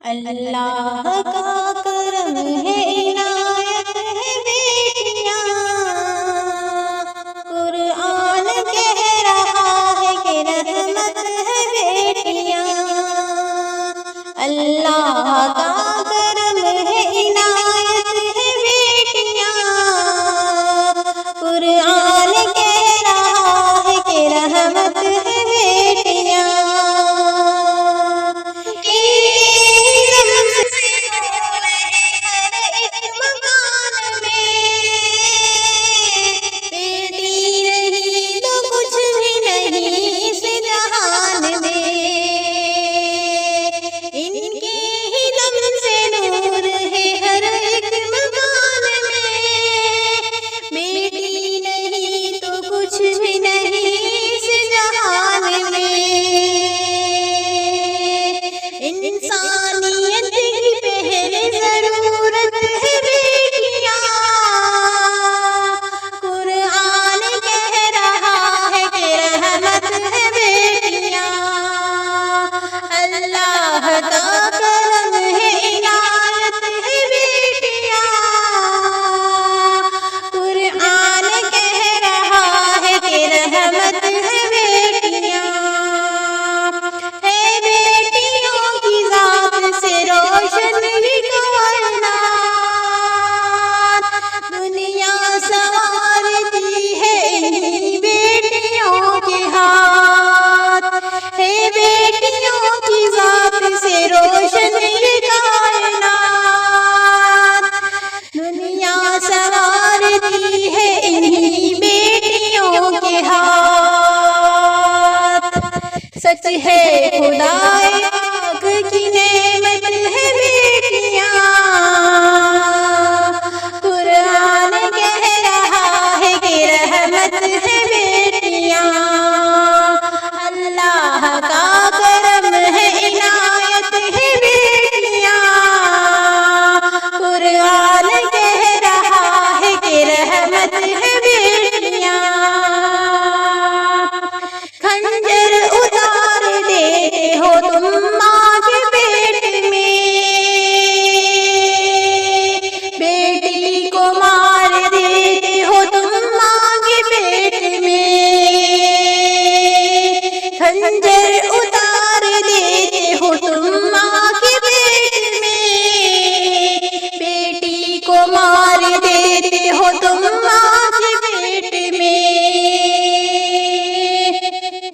अल्लाह का करम है, इनायत है बेटियां। कुरान कह रहा है कि रहमत है बेटियां। अल्लाह का करम है, इनायत है बेटियां। कुरान कह रहा है कि रहमत है बेटियां। इंसानियत की पहले जरूरत है बेटियां। कुरान कह रहा है कि रहमत है बेटियां। अल्लाह का करम है, इनायत है बेटियां। कुरान कह रहा है कि रहमत है बेटियां। दुनिया संवारती है इन्हीं बेटियों के हाथ। है बेटियों की जात से रोशन ये कायनात। दुनिया संवारती है इन्हीं बेटियों के हाथ। सच है खुदाए पाक की नेमत है बेटियां। कुरान कह रहा है कि रहमत है बेटियां। अल्लाह का करम है, इनायत है बेटियां। कुरान कह रहा है कि रहमत है बेटियां। खंजर उतार देते हो तुम माँ के पेट में, बेटी को मार देते हो तुम माँ के पेट में। खंजर उतार देते हो तुम माँ के पेट में, बेटी को मार देते हो तुम माँ के पेट में।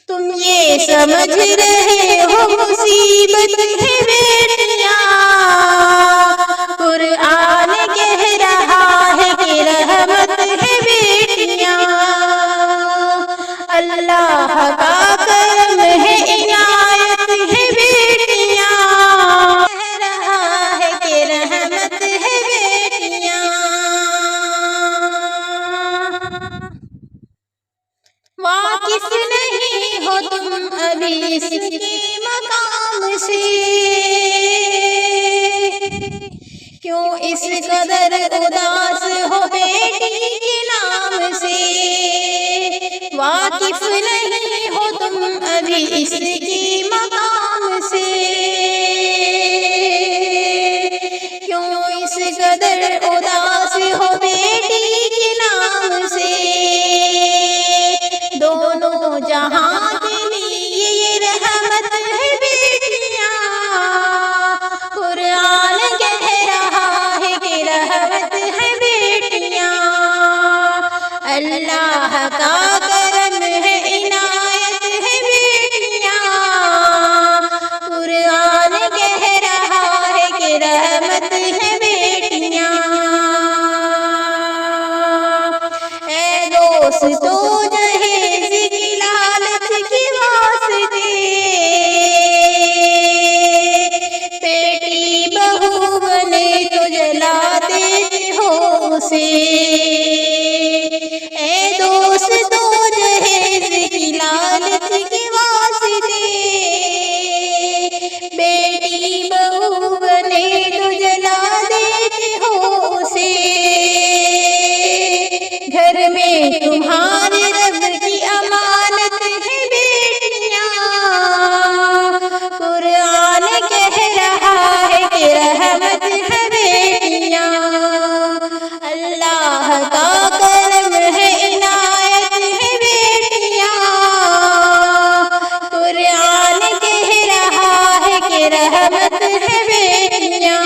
तुम ये समझ रहे हो मुसीबत है बेटियां। कुरान कह रहा है कि रहमत है बेटियां। अल्लाह का करम है, इनायत है बेटियां। कह रहा है कि रहमत है बेटियां। वाकिफ नहीं हो तुम अभी इसके मकाम से, क्यों इस कदर उदास हो बेटी के नाम से। वाकिफ नहीं हो तुम अभी इसके मकाम से, क्यों इस कदर उदास हो बेटी के नाम से। दोनों जहां के लिए ये रहमत है बेटियां। कुरान कह रहा है कि रहमत है बेटियां। अल्लाह का करम है, इनायत है बेटियां। कुरान कह रहा है कि रहमत है बेटियां। ऐ दोस्तों से, ए दोस्तों जहेज की लालच के वास्ते, बेटी बहू बने तो जला देते हो उसे। घर में तुम्हारे रब की अमानत है बेटियां। कुरान कह रहा है की रहमत है बेटियां। अल्लाह का करम है इनायत है बेटियां। कुरान कह रहा है कि रहमत है बेटियां।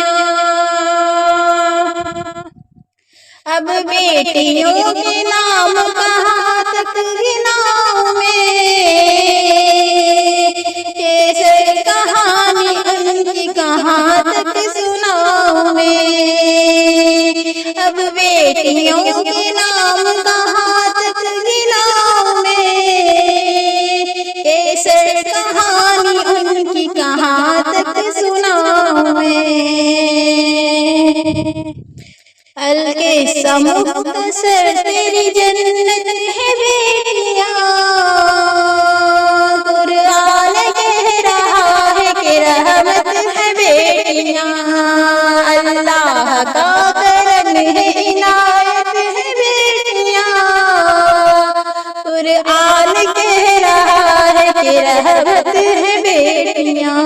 अब बेटियों के नाम कहाँ तक गिनाऊं मैं, केसर कहानी उनकी कहाँ तक सुनाऊं मैं। अब बेटियों के नाम कहाँ तक गिनाऊं मैं, केसर कहानी उनकी कहाँ तक सुनाऊं मैं। अलकिस्सा मुख्तसर तेरी जन्नत है बेटियां। कुरान कह रहा है कि रहमत है बेटियां। अल्लाह का करम है इनायत है बेटियां। कुरान कह रहा है कि रहमत है बेटियां।